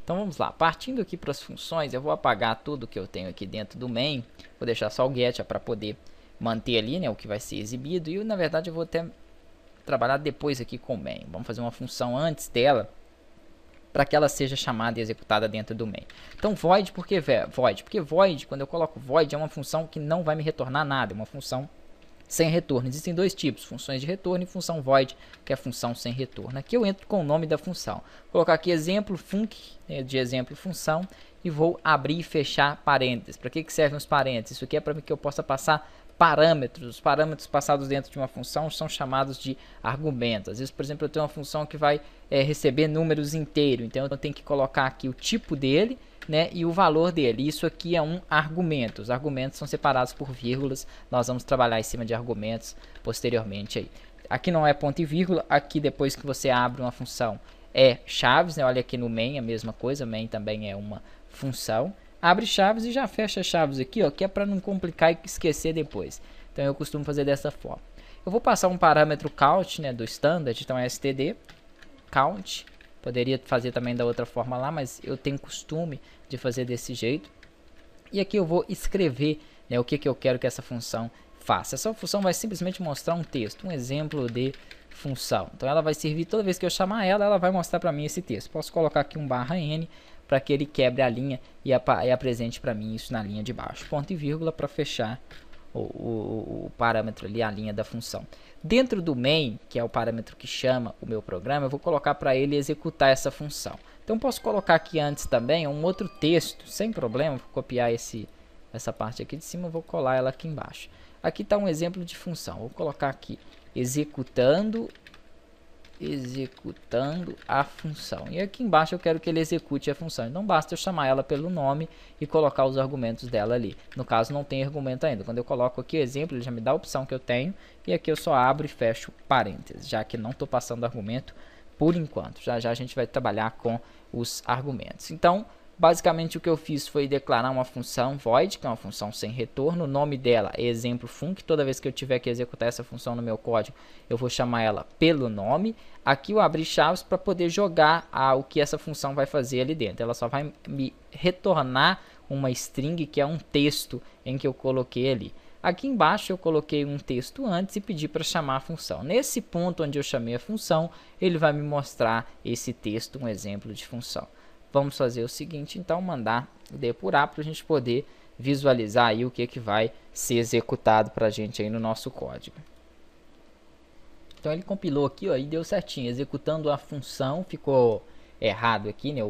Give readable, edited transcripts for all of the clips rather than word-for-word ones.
Então vamos lá, partindo aqui para as funções, eu vou apagar tudo que eu tenho aqui dentro do main, vou deixar só o get para poder manter ali, né, o que vai ser exibido, e na verdade eu vou até trabalhar depois aqui com o main. Vamos fazer uma função antes dela, para que ela seja chamada e executada dentro do main. Então void, por que void? Porque void, quando eu coloco void, é uma função que não vai me retornar nada, é uma função sem retorno. Existem dois tipos, funções de retorno e função void, que é a função sem retorno. Aqui eu entro com o nome da função. Vou colocar aqui exemplo func, né, de exemplo função, e vou abrir e fechar parênteses. Para que servem os parênteses? Isso aqui é para que eu possa passar parâmetros. Os parâmetros passados dentro de uma função são chamados de argumentos. Às vezes, por exemplo, eu tenho uma função que vai receber números inteiros, então eu tenho que colocar aqui o tipo dele, né, e o valor dele. Isso aqui é um argumento. Os argumentos são separados por vírgulas. Nós vamos trabalhar em cima de argumentos posteriormente aí. Aqui não é ponto e vírgula. Aqui, depois que você abre uma função, é chaves, né? Olha aqui no main a mesma coisa. Main também é uma função. Abre chaves e já fecha chaves aqui, ó, que é para não complicar e esquecer depois. Então eu costumo fazer dessa forma. Eu vou passar um parâmetro count, né, do standard, então é std count. Poderia fazer também da outra forma lá, mas eu tenho costume de fazer desse jeito. E aqui eu vou escrever, né, o que eu quero que essa função faça. Essa função vai simplesmente mostrar um texto, um exemplo de função. Então ela vai servir toda vez que eu chamar ela, ela vai mostrar para mim esse texto. Posso colocar aqui um /n para que ele quebre a linha e apresente para mim isso na linha de baixo. Ponto e vírgula para fechar o parâmetro ali, a linha da função. Dentro do main, que é o parâmetro que chama o meu programa, eu vou colocar para ele executar essa função. Então posso colocar aqui antes também um outro texto, sem problema, vou copiar essa parte aqui de cima, vou colar ela aqui embaixo. Aqui está um exemplo de função, vou colocar aqui executando a função. E aqui embaixo eu quero que ele execute a função. Então basta eu chamar ela pelo nome e colocar os argumentos dela ali. No caso não tem argumento ainda. Quando eu coloco aqui o exemplo, ele já me dá a opção que eu tenho. E aqui eu só abro e fecho parênteses, já que não estou passando argumento por enquanto. Já já a gente vai trabalhar com os argumentos. Então, basicamente o que eu fiz foi declarar uma função void, que é uma função sem retorno. O nome dela é exemplo func. Toda vez que eu tiver que executar essa função no meu código, eu vou chamar ela pelo nome. Aqui eu abri chaves para poder jogar o que essa função vai fazer ali dentro. Ela só vai me retornar uma string, que é um texto em que eu coloquei ali. Aqui embaixo eu coloquei um texto antes e pedi para chamar a função. Nesse ponto onde eu chamei a função, ele vai me mostrar esse texto, um exemplo de função. Vamos fazer o seguinte, então, mandar depurar para a gente poder visualizar aí o que vai ser executado para a gente aí no nosso código. Então ele compilou aqui, ó, e deu certinho, executando a função, ficou errado aqui, né,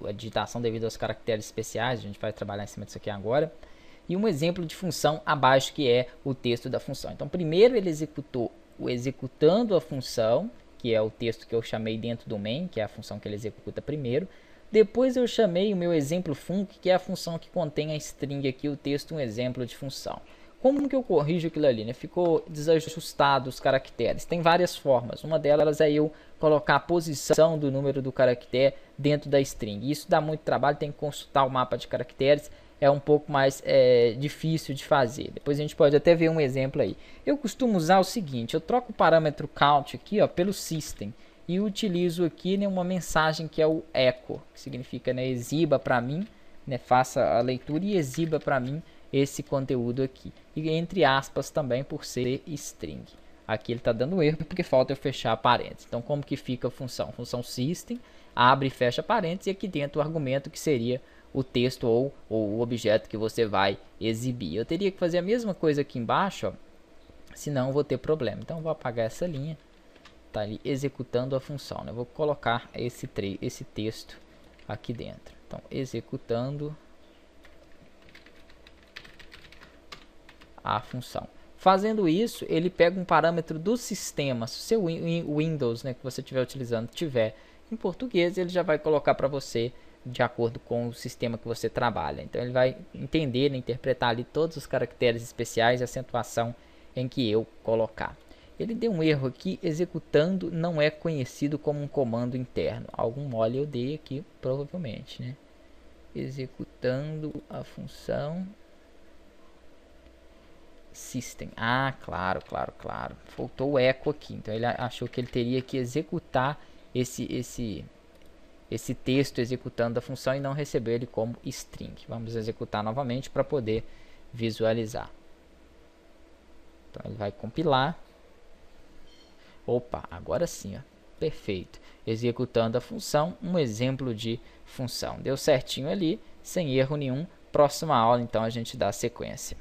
a digitação devido aos caracteres especiais, a gente vai trabalhar em cima disso aqui agora. E um exemplo de função abaixo, que é o texto da função. Então primeiro ele executou o executando a função, que é o texto que eu chamei dentro do main, que é a função que ele executa primeiro. Depois eu chamei o meu exemplo func, que é a função que contém a string aqui, o texto, um exemplo de função. Como que eu corrijo aquilo ali, né? Ficou desajustado os caracteres. Tem várias formas. Uma delas é eu colocar a posição do número do caractere dentro da string. Isso dá muito trabalho, tem que consultar o mapa de caracteres. É um pouco mais difícil de fazer. Depois a gente pode até ver um exemplo aí. Eu costumo usar o seguinte, eu troco o parâmetro count aqui, ó, pelo system. E utilizo aqui, né, uma mensagem que é o echo, que significa, né, exiba para mim, né, faça a leitura e exiba para mim esse conteúdo aqui. E entre aspas também por ser string. Aqui ele está dando erro porque falta eu fechar parênteses. Então como que fica a função? Função system, abre e fecha parênteses, e aqui dentro o argumento que seria o texto ou o objeto que você vai exibir. Eu teria que fazer a mesma coisa aqui embaixo, ó, senão eu vou ter problema. Então eu vou apagar essa linha. Está ali executando a função, né? Eu vou colocar esse texto aqui dentro. Então, executando a função. Fazendo isso, ele pega um parâmetro do sistema. Se o seu Windows, né, que você estiver utilizando, tiver em português, ele já vai colocar para você de acordo com o sistema que você trabalha. Então, ele vai entender, né, interpretar ali todos os caracteres especiais e acentuação em que eu colocar. Ele deu um erro aqui, executando não é conhecido como um comando interno. Algum mole eu dei aqui, provavelmente, né? Executando a função system. Ah, claro. Faltou o echo aqui. Então ele achou que ele teria que executar esse esse texto executando a função e não receber ele como string. Vamos executar novamente para poder visualizar. Então ele vai compilar. Opa, agora sim, ó. Perfeito. Executando a função, um exemplo de função. Deu certinho ali, sem erro nenhum. Próxima aula, então, a gente dá sequência.